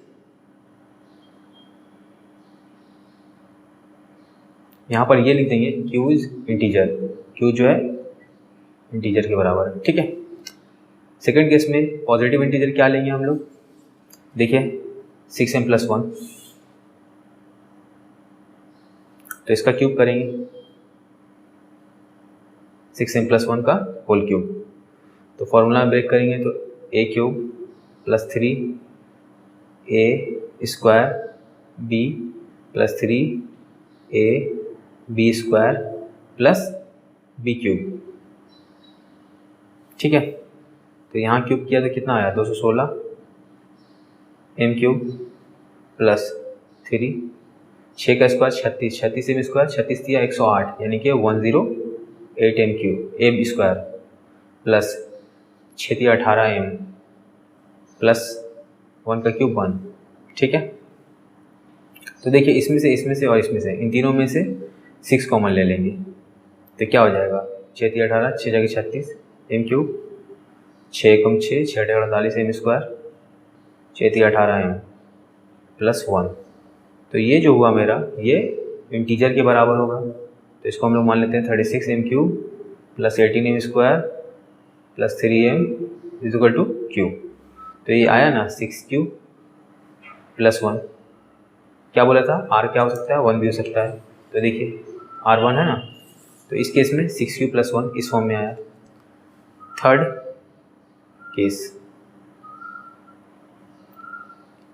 यहाँ पर ये लिख देंगे Q इज इंटीजर, Q जो है इंटीजर के बराबर है, ठीक है। सेकंड केस में पॉजिटिव इंटीजर क्या लेंगे हम लोग, देखिए 6m + 1, तो इसका क्यूब करेंगे 6m + 1 का होल क्यूब। तो फॉर्मूला में ब्रेक करेंगे तो a³ + 3a² b + 3ab² + b³, ठीक है। तो यहाँ क्यूब किया तो कितना आया, 216 m³ + 3, 6 का स्क्वायर 36, 36 m², 36 दिया 108, यानी कि 108 m² प्लस 6 दिया 18 m प्लस 1 का क्यूब 1, ठीक है। तो देखिए इसमें से और इसमें से, इन तीनों में से 6 कॉमन ले लेंगे तो क्या हो जाएगा, 6 × 18, 6 × 36 m³, 6 × 6, 6 × 48 m², 6 × 18 m प्लस 1। तो ये जो हुआ मेरा, ये इंटीजर के बराबर होगा, तो इसको हम लोग मान लेते हैं 36 m³ + 18 m² + 3m = q। तो ये आया ना 6Q + 1, क्या बोला था, R क्या हो सकता है, 1 भी हो सकता है। तो देखिए R 1 है ना, तो इस केस में 6Q + 1 इस फॉर्म में आया। थर्ड केस,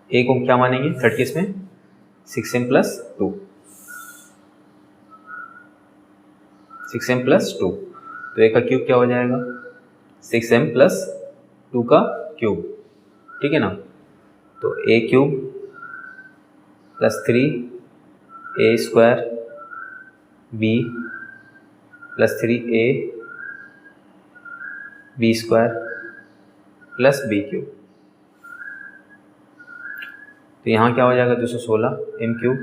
ए को क्या मानेंगे, थर्ड केस में 6m + 2, 6m + 2, तो ए का क्यूब क्या हो जाएगा, 6m + 2 का क्यूब, ठीक है ना। तो a³ + 3a² b + 3ab² + b³। तो यहाँ क्या हो जाएगा, 216 m³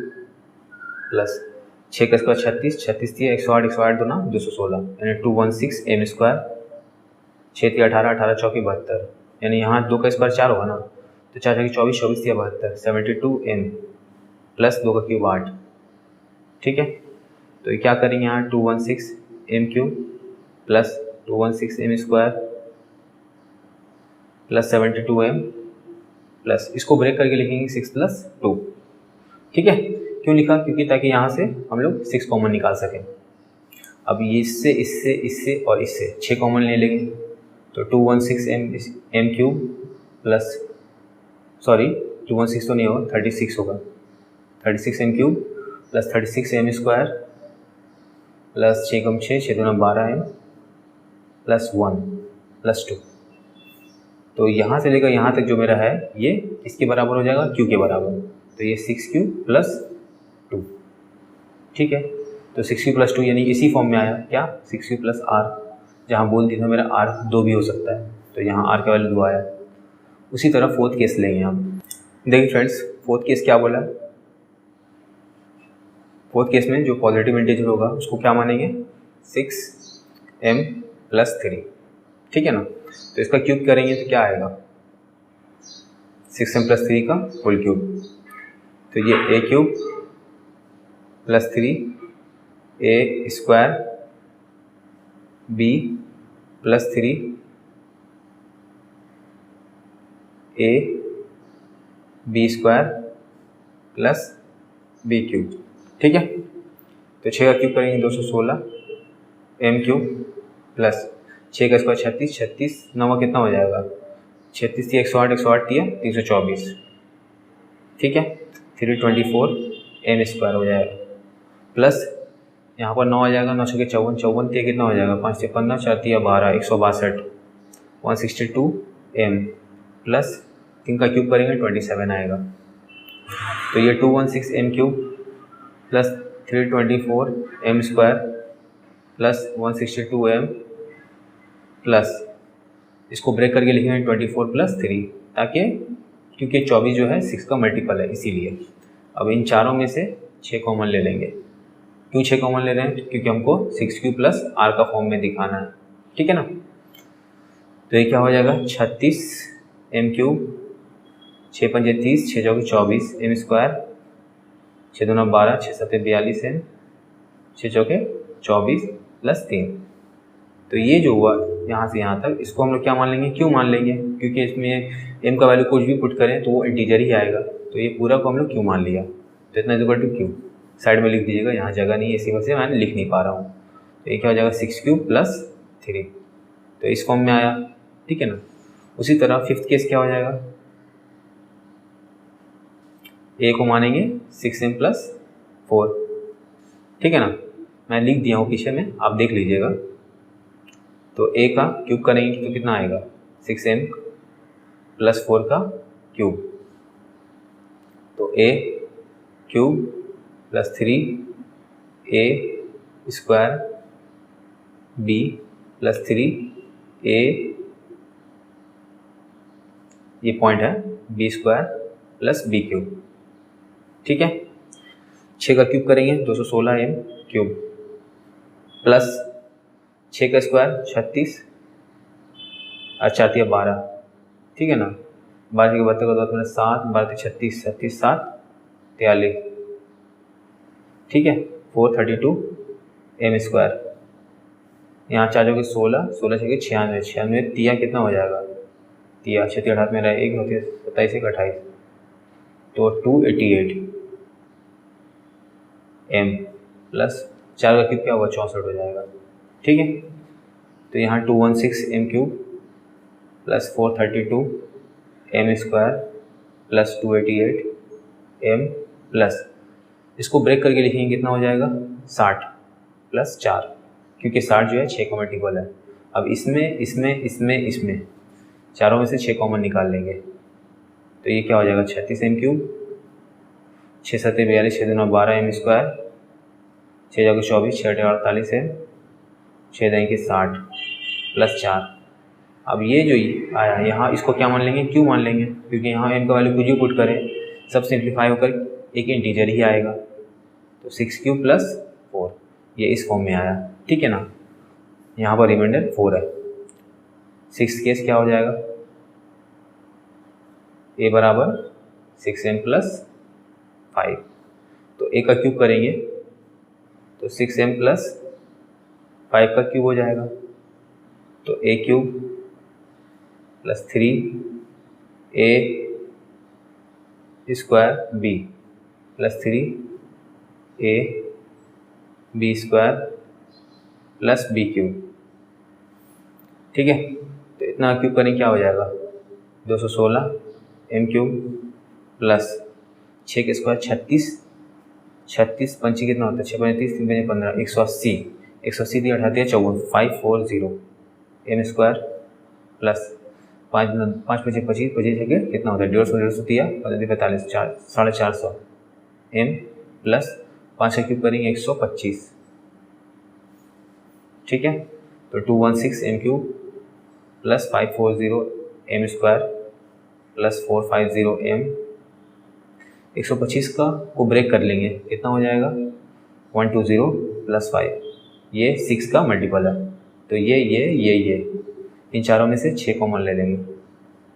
प्लस 6 का स्क्वायर 36, 36 दिया 108, 108 दूना 216, यानी 216 m², 6 दिया 18, 18 चौकी 72, यानी यहाँ 2 का स्क्वायर 4 होगा ना, तो 4 चौकी 24, 24 दिया 72, 72 m प्लस 2 का क्यूब 8, ठीक है। तो ये क्या करेंगे, यहाँ 216 m³ plus 216 m² plus 72 m plus, इसको ब्रेक करके लिखेंगे 6 + 2, ठीक है। क्यों लिखा, क्योंकि ताकि यहाँ से हम लोग 6 कॉमन निकाल सकें। अब इससे इससे इससे और इससे 6 कॉमन ले लेंगे, तो 216 m³ प्लस, सॉरी 216 तो नहीं होगा, 36 होगा, 36 m³ प्लस 36 m² प्लस 6 × 6, 6 दूना 12 m प्लस 1 प्लस 2। तो यहाँ से लेकर यहाँ तक जो मेरा है, ये किसके बराबर हो जाएगा, Q के बराबर। तो ये 6Q + 2, ठीक है। तो 6Q + 2 यानी इसी फॉर्म में आया, क्या 6Q + R, जहाँ बोल दिया था मेरा R 2 भी हो सकता है, तो यहाँ R का वैल्यू 2 आया। उसी तरह फोर्थ केस लेंगे हम। देखिए फ्रेंड्स, फोर्थ केस क्या बोला, फोर्थ केस में जो पॉजिटिव इंटीजर होगा उसको क्या मानेंगे, 6m + 3, ठीक है ना। तो इसका क्यूब करेंगे तो क्या आएगा, 6m + 3 का होल क्यूब। तो ये a cube + 3 a² b + 3 a b² + b³। ठीक है, तो 6 का क्यूब करेंगे 216 m क्यूब प्लस 6 का स्क्वायर 36, 36 9 कितना हो जाएगा 36 थी 108, 108 दिया 324। ठीक है, 324 m² हो जाएगा प्लस यहाँ पर 9 आ जाएगा, 9 छके 54, 54 दिया कितना हो जाएगा 5 से 15, 4 दिया 12, 162 162 m प्लस 3 का क्यूब करेंगे 27 आएगा। तो ये 216 m cube plus 324 m² plus 162 m plus इसको ब्रेक करके लिखेंगे 24 + 3, ताकि क्योंकि 24 जो है 6 का मल्टीपल है इसीलिए। अब इन चारों में से 6 कॉमन ले लेंगे। क्यों 6 कॉमन ले रहे हैं, क्योंकि हमको 6³ + r का फॉर्म में दिखाना है। ठीक है ना, तो ये क्या हो जाएगा 36 m क्यूब 6 पंजे 30, 6 चौके 24 m², 6 दूना 12, 6 सत्ते 42 m, 6 चौके 24 + 3। तो ये जो हुआ यहाँ से यहाँ तक, इसको हम लोग क्या मान लेंगे, क्यों मान लेंगे, क्योंकि इसमें m का वैल्यू कुछ भी पुट करें तो वो इंटीजर ही आएगा। तो ये पूरा को हम लोग क्यों मान लिया, तो इतना इक्वल टू क्यू साइड में लिख दीजिएगा, यहाँ जगह नहीं है इसी वजह से मैं लिख नहीं पा रहा हूँ। तो ये क्या हो जाएगा 6³ + 3, तो इस फॉर्म में आया। ठीक है ना, उसी तरह 5th केस क्या हो जाएगा, a को मानेंगे 6m + 4। ठीक है ना, मैं लिख दिया हूँ पीछे में, आप देख लीजिएगा। तो a का क्यूब करेंगे तो कितना आएगा 6m + 4 का क्यूब। तो a cube + 3 a² b + 3 a, ये पॉइंट है b² + b³। ठीक है, 6 का क्यूब करेंगे 216 m क्यूब प्लस 6 का स्क्वायर 36 और 4 × 12। ठीक है ना, 12 के 72 का 2 मैंने 7, 12 36, 36 7 43। ठीक है, 432 m²। यहाँ 4 जो कि 16, 16 छः 96, 96 तिया कितना हो जाएगा, तिया 6 3 8 में रहा 1 9 27 1 28, तो 288 m प्लस 4 का क्यूब क्या होगा 64 हो जाएगा। ठीक है, तो यहाँ 216 m cube plus 432 m² plus 288 m plus इसको ब्रेक करके लिखेंगे कितना हो जाएगा 60 + 4, क्योंकि 60 जो है 6 का मल्टीपल है। अब इसमें चारों में से 6 कॉमन निकाल लेंगे। तो ये क्या हो जाएगा 36 m क्यूब 6 7 42, 6 2 12 m², 6 जाके 24, 6 48 m, 6 देंगे 60 + 4। अब ये जो आया यहाँ इसको क्या मान लेंगे, क्यों मान लेंगे, क्योंकि यहाँ m का वैल्यू कुछ भी पुट करें सब सिंप्लीफाई होकर एक इंटीजर ही आएगा। तो 6³ + 4 ये इस फॉर्म में आया। ठीक है ना, यहाँ पर रिमाइंडर 4 है। 6th केस क्या हो जाएगा, a बराबर 6m + 5। तो a का क्यूब करेंगे तो 6m + 5 का क्यूब हो जाएगा। तो a³ + 3 a² b + 3 a b² + b³। ठीक है, तो इतना क्यूब करेंगे क्या हो जाएगा 216 m क्यूब प्लस 6 के स्क्वायर 36, 36 पंची कितना होता है 6 पंजे 30, 3 पंजे 15, 180, 180 दिया 18 54, 540 m² प्लस 5 पंजे 25, 25 के कितना होता है 150, 150 दिया 45, 450 m प्लस 5 का क्यूब करेंगे 125। ठीक है, तो 216 m cube plus 540 m² plus 450 m, 125 का को ब्रेक कर लेंगे कितना हो जाएगा 120 + 5, ये 6 का मल्टीपल है। तो ये इन चारों में से 6 कॉमन ले लेंगे।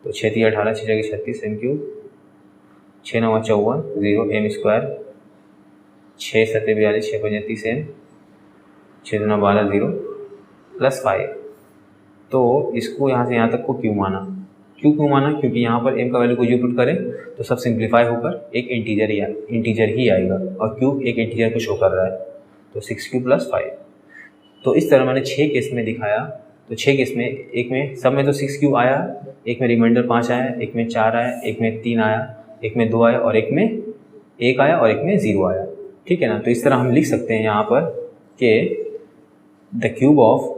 तो 6 3 18, 6 जगह 36 m cube, 6 9 54 0 m square, 6 7 42 6 5 30 m, 6 2 12 0 plus 5। तो इसको यहाँ से यहाँ तक को क्यों माना, क्यों माना, क्योंकि यहाँ पर m का वैल्यू को जो पुट करें तो सब सिंप्लीफाई होकर एक इंटीजर ही आएगा, और क्यूब एक इंटीजर को शो कर रहा है, तो 6 प्लस 5। तो इस तरह मैंने 6 केस में दिखाया। तो 6 केस में, एक में सब में तो 6 क्यूब आया, एक में रिमाइंडर 5 आया, एक में 4 आया, एक में 3 आया, एक में 2 आया, और एक में 1 आया, और एक में 0 आया। ठीक है ना। तो इस तरह हम लिख सकते हैं यहाँ पर कि the cube of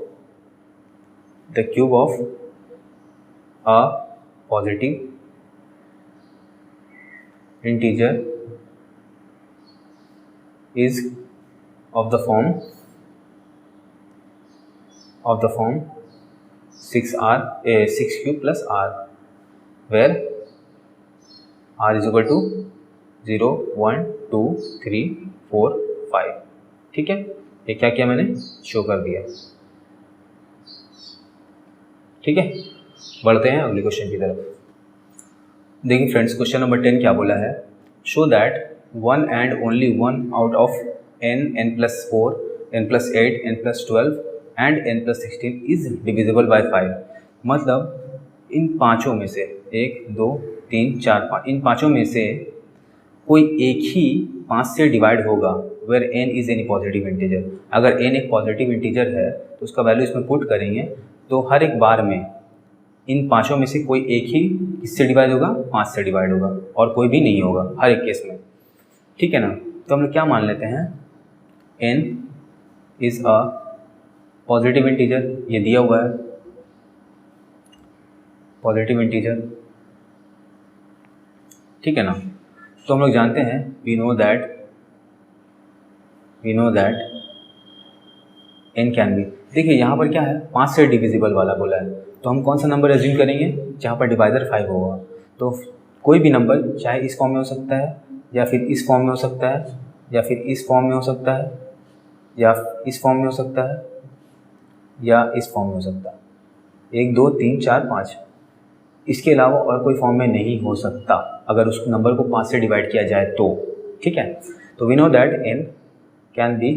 a positive integer is of the form 6 cube plus r, where r is equal to 0 1 2 3 4 5। ठीक है, ये क्या किया मैंने, शो कर दिया। ठीक है, बढ़ते हैं अगले क्वेश्चन की तरफ। देखिए फ्रेंड्स, क्वेश्चन नंबर 10 क्या बोला है, show that one and only one out of n plus 4 n plus 8 n plus 12 and n plus 16 is divisible by 5। मतलब इन पाँचों में से 1 2 3 4 5, इन पाँचों में से कोई एक ही 5 से डिवाइड होगा, where n is any positive integer. अगर n एक पॉजिटिव इंटीजर है तो उसका वैल्यू इसमें पुट करेंगे, तो हर एक बार में इन पाँचों में से कोई एक ही किससे डिवाइड होगा, 5 से डिवाइड होगा, और कोई भी नहीं होगा हर एक केस में। ठीक है ना। तो हम लोग क्या मान लेते हैं, n is a positive integer, ये दिया हुआ है पॉजिटिव इंटीजर। ठीक है ना। तो हम लोग जानते हैं, we know that n can be, देखिए यहाँ पर क्या है, 5 से डिविजिबल वाला बोला है, तो हम कौन सा नंबर एज्यूम करेंगे जहाँ पर डिवाइजर 5 होगा। तो कोई भी नंबर, चाहे इस फॉर्म में हो सकता है, या फिर इस फॉर्म में हो सकता है, या फिर इस फॉर्म में हो सकता है, या इस फॉर्म में हो सकता है, या इस फॉर्म में हो सकता है, 1 2 3 4 5, इसके अलावा और कोई फॉर्म में नहीं हो सकता अगर उस नंबर को 5 से डिवाइड किया जाए तो। ठीक है। तो we know that n can be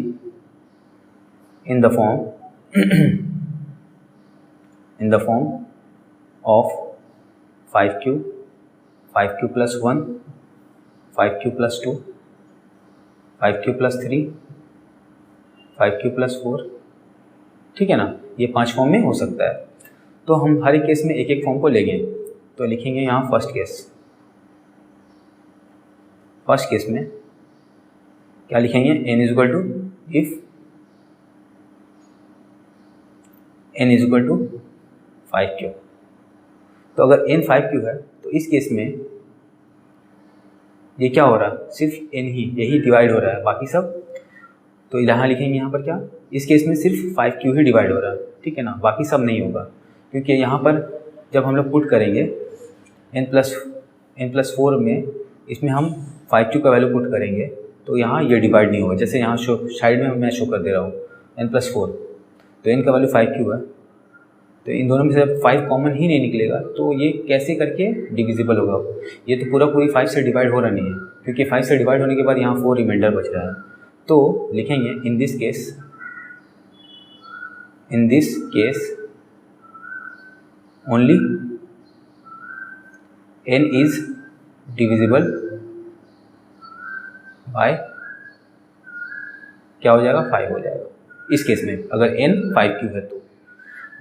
in the form of 5 cube plus 1, 5 cube plus 2, 5 cube plus 3, 5 cube plus 4। ठीक है ना, ये 5 फॉर्म में हो सकता है। तो हम हर एक केस में एक एक फॉर्म को लेंगे। तो लिखेंगे यहाँ फर्स्ट केस में क्या लिखेंगे, n is equal to, if n is equal to 5 cube. तो अगर n 5 क्यूब है तो इस केस में ये क्या हो रहा है, सिर्फ n ही यही डिवाइड हो रहा है, बाकी सब तो यहाँ लिखेंगे, यहाँ पर क्या, इस केस में सिर्फ 5 क्यूब ही डिवाइड हो रहा है। ठीक है ना, बाकी सब नहीं होगा, क्योंकि यहाँ पर जब हम लोग पुट करेंगे n प्लस 4 में, इसमें हम 5 क्यूब का वैल्यू पुट करेंगे तो यहाँ ये डिवाइड नहीं होगा। जैसे यहाँ साइड में मैं शो कर दे रहा हूँ n प्लस 4, तो n का वैल्यू 5 क्यूब है, तो इन दोनों में से 5 कॉमन ही नहीं निकलेगा, तो ये कैसे करके डिविजिबल होगा। ये तो पूरी 5 से डिवाइड हो रहा नहीं है, क्योंकि 5 से डिवाइड होने के बाद यहाँ 4 रिमाइंडर बच रहा है। तो लिखेंगे in this case only n is divisible by, क्या हो जाएगा, 5 हो जाएगा। इस केस में अगर n 5 क्यूब है, तो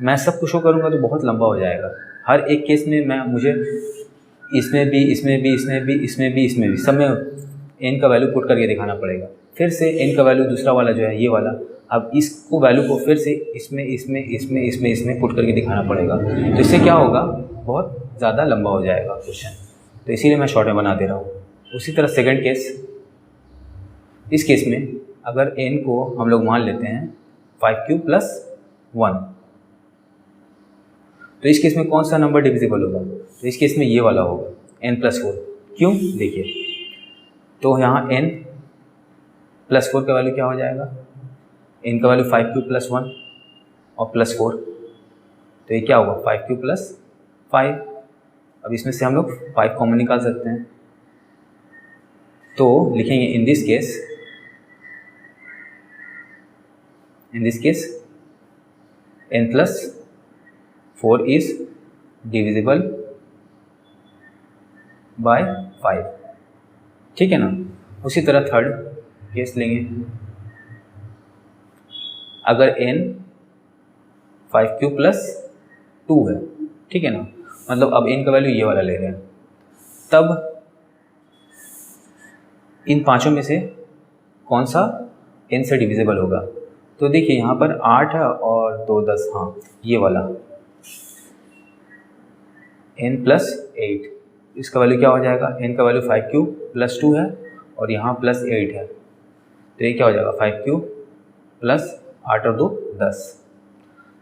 मैं सब कुछ शो करूँगा तो बहुत लंबा हो जाएगा। हर एक केस में मुझे इसमें भी सब में n का वैल्यू पुट करके दिखाना पड़ेगा। फिर से n का वैल्यू दूसरा वाला जो है ये वाला, अब इसको वैल्यू को फिर से इसमें पुट करके दिखाना पड़ेगा। तो इससे क्या होगा, बहुत ज़्यादा लंबा हो जाएगा क्वेश्चन, तो इसीलिए मैं शॉर्ट में बना दे रहा हूँ। उसी तरह सेकंड केस, इस केस में अगर n को हम लोग मान लेते हैं 5 क्यूब प्लस 1, तो इस केस में कौन सा नंबर डिविजिबल होगा, तो इस केस में ये वाला होगा n प्लस 4। क्यों, देखिए, तो यहाँ n प्लस 4 का वैल्यू क्या हो जाएगा, n का वैल्यू 5 क्यूब प्लस 1 और प्लस 4, तो ये क्या होगा 5 क्यूब प्लस 5। अब इसमें से हम लोग 5 कॉमन निकाल सकते हैं, तो लिखेंगे in this case n+4 is divisible by 5, ठीक है ना। उसी तरह थर्ड केस लेंगे, अगर n 5³ + 2 है, ठीक है ना, मतलब अब n का वैल्यू ये वाला ले रहे हैं, तब इन पांचों में से कौन सा n से डिविजिबल होगा। तो देखिए यहाँ पर 8 है और 2 10, हाँ ये वाला n+8, इसका वैल्यू क्या हो जाएगा, n का वैल्यू 5³ + 2 है और यहाँ +8 है, तो ये क्या हो जाएगा 5³ + 8 और 2 10,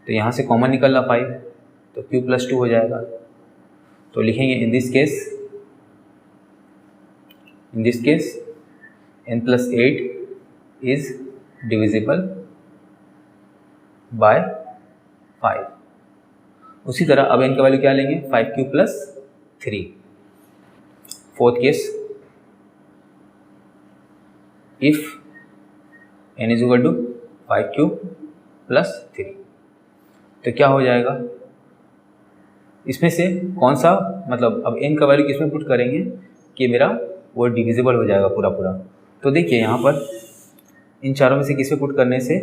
तो यहाँ से कॉमन निकल रहा 5, तो q + 2 हो जाएगा। तो लिखेंगे in this case n+8 is divisible by 5। उसी तरह अब n का वैल्यू क्या लेंगे, 5³ + 3। फोर्थ केस, इफ n = 5³ + 3, तो क्या हो जाएगा, इसमें से कौन सा, मतलब अब n का वैल्यू किस में पुट करेंगे कि मेरा वो डिविजिबल हो जाएगा पूरा पूरा। तो देखिए यहाँ पर इन चारों में से किस में पुट करने से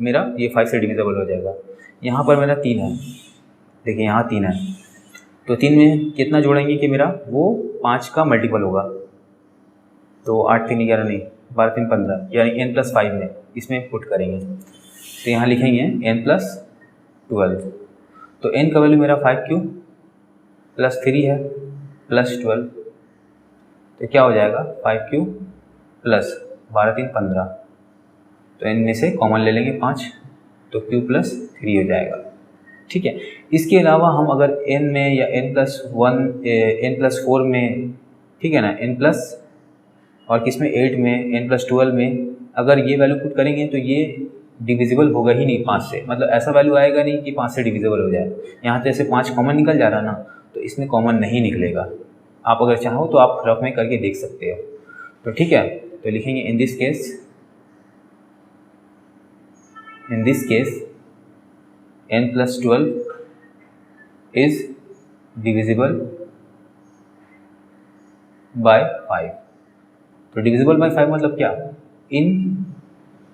मेरा ये 5 से डिविजिबल हो जाएगा। यहाँ पर मेरा 3 है, देखिए यहाँ 3 है, तो 3 में कितना जोड़ेंगे कि मेरा वो 5 का मल्टीपल होगा, तो 8 3 11 नहीं 12 3 15, यानी n+5 में इसमें पुट करेंगे, तो यहाँ लिखेंगे n+12। तो n का वैल्यू मेरा 5³ + 3 है +12, तो क्या हो जाएगा 5³ + 12 3 15, तो n में से कॉमन ले लेंगे 5, तो q + 3 हो जाएगा, ठीक है। इसके अलावा हम अगर n में या n+1 n+4 में, ठीक है ना, n+ और किस में 8 में n+12 में अगर ये वैल्यू पुट करेंगे तो ये डिविजिबल होगा ही नहीं 5 से, मतलब ऐसा वैल्यू आएगा नहीं कि 5 से डिविजिबल हो जाए। यहाँ तो ऐसे 5 कॉमन निकल जा रहा ना, तो इसमें कॉमन नहीं निकलेगा। आप अगर चाहो तो आप रफ में करके देख सकते हो, तो ठीक है। तो लिखेंगे in this case n+12 is divisible by 5। तो डिविजिबल बाय 5 मतलब क्या, इन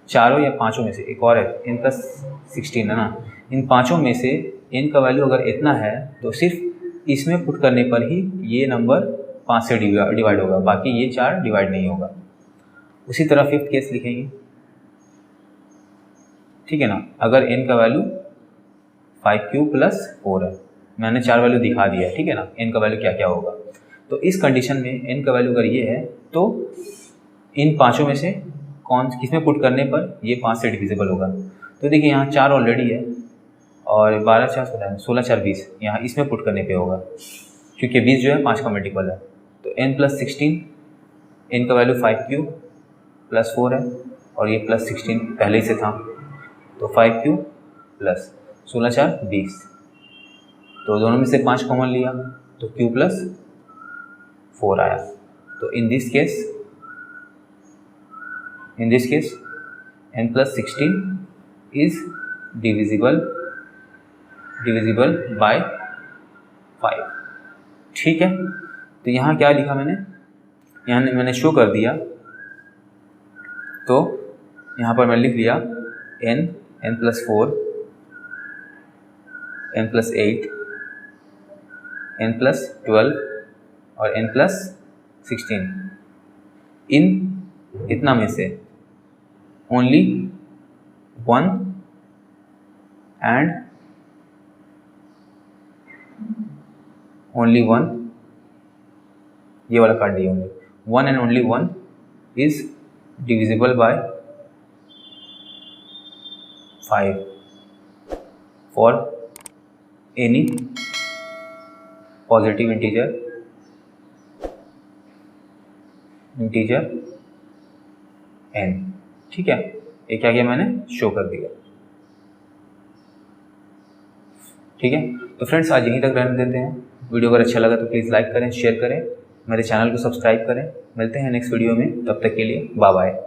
चारों या पांचों में से, एक और है n+16 है ना, इन पांचों में से n का वैल्यू अगर इतना है तो सिर्फ इसमें पुट करने पर ही ये नंबर 5 से डिवाइड होगा, बाकी ये 4 डिवाइड नहीं होगा। उसी तरह फिफ्थ केस लिखेंगे, ठीक है ना, अगर n का वैल्यू 5³ + 4 है, मैंने 4 वैल्यू दिखा दिया है, ठीक है ना, n का वैल्यू क्या क्या होगा। तो इस कंडीशन में n का वैल्यू अगर ये है तो इन पांचों में से कौन किसमें पुट करने पर ये 5 से डिविजिबल होगा। तो देखिए यहाँ 4 ऑलरेडी है और 12 4 16 4 20, यहाँ इसमें पुट करने पे होगा क्योंकि 20 जो है 5 का मल्टीपल है। तो n+16, n का वैल्यू 5³ + 4 है और ये +16 पहले ही से था, तो 5³ + 16 4 20, तो दोनों में से 5 कॉमन लिया तो q + 4 आया। तो in this case n+16 is divisible by 5, ठीक है। तो यहाँ क्या लिखा मैंने, यहाँ मैंने शो कर दिया, तो यहाँ पर मैं लिख लिया n+4 n+8 n+12 और n+16, इन इतना में से ओनली 1 and only 1, ये वाला काट दिया, only 1 and only 1 is divisible by 5 for any positive integer n, ठीक है। ये क्या किया मैंने, शो कर दिया, ठीक है। तो फ्रेंड्स आज यहीं तक रहने देते हैं, वीडियो अगर अच्छा लगा तो प्लीज़ लाइक करें, शेयर करें, मेरे चैनल को सब्सक्राइब करें। मिलते हैं नेक्स्ट वीडियो में, तब तक के लिए बाय बाय।